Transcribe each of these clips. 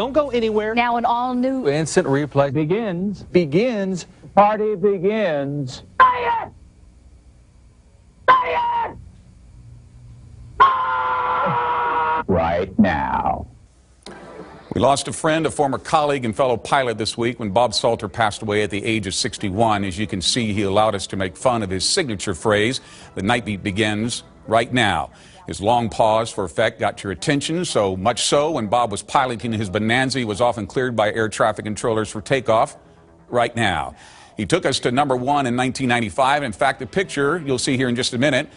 Don't go anywhere. Now an all-new instant replay begins. Party begins. Quiet! Quiet! Right now. We lost a friend, a former colleague and fellow pilot this week when Bob Salter passed away at the age of 61. As you can see, he allowed us to make fun of his signature phrase, "The night beat begins right now." His long pause for effect got your attention, so much so when Bob was piloting his Bonanza, he was often cleared by air traffic controllers for takeoff right now. He took us to number 1 in 1995. In fact, the picture you'll see here in just a minute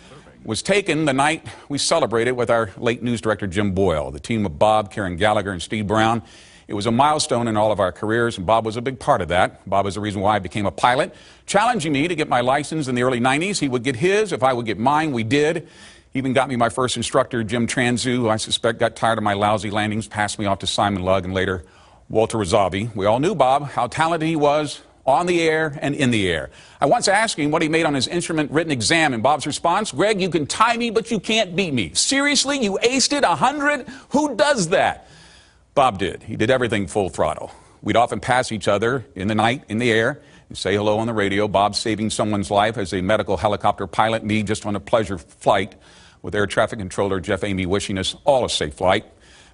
was taken the night we celebrated with our late news director, Jim Boyle. The team of Bob, Karen Gallagher, and Steve Brown. It was a milestone in all of our careers, and Bob was a big part of that. Bob is the reason why I became a pilot, challenging me to get my license in the early 90s. He would get his if I would get mine. We did. He even got me my first instructor, Jim Transu, who I suspect got tired of my lousy landings, passed me off to Simon Lugg and later Walter Razavi. We all knew Bob, how talented he was on the air and in the air. I once asked him what he made on his instrument written exam, and Bob's response, "Greg, you can tie me, but you can't beat me." Seriously, you aced it 100? Who does that? Bob did. He did everything full throttle. We'd often pass each other in the night, in the air, and say hello on the radio. Bob saving someone's life as a medical helicopter pilot, me just on a pleasure flight with air traffic controller Jeff Amy wishing us all a safe flight.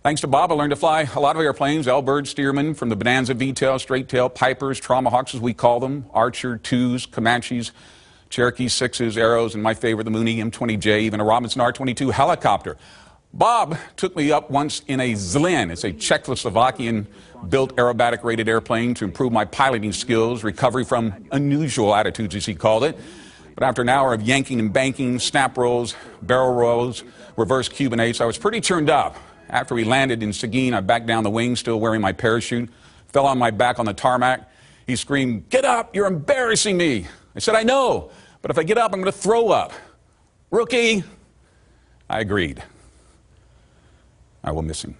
Thanks to Bob, I learned to fly a lot of airplanes, L-Bird, Stearman, from the Bonanza V-tail, straight tail, Pipers, Traumahawks as we call them, Archer 2s, Comanches, Cherokee 6s, Arrows, and my favorite, the Mooney M20J, even a Robinson R-22 helicopter. Bob took me up once in a Zlin. It's a Czechoslovakian-built aerobatic-rated airplane to improve my piloting skills, recovery from unusual attitudes, as he called it. But after an hour of yanking and banking, snap rolls, barrel rolls, reverse Cuban 8s, I was pretty turned up. After we landed in Seguin, I backed down the wing, still wearing my parachute, fell on my back on the tarmac. He screamed, "Get up, you're embarrassing me." I said, "I know, but if I get up, I'm going to throw up." "Rookie." I agreed. I will miss him.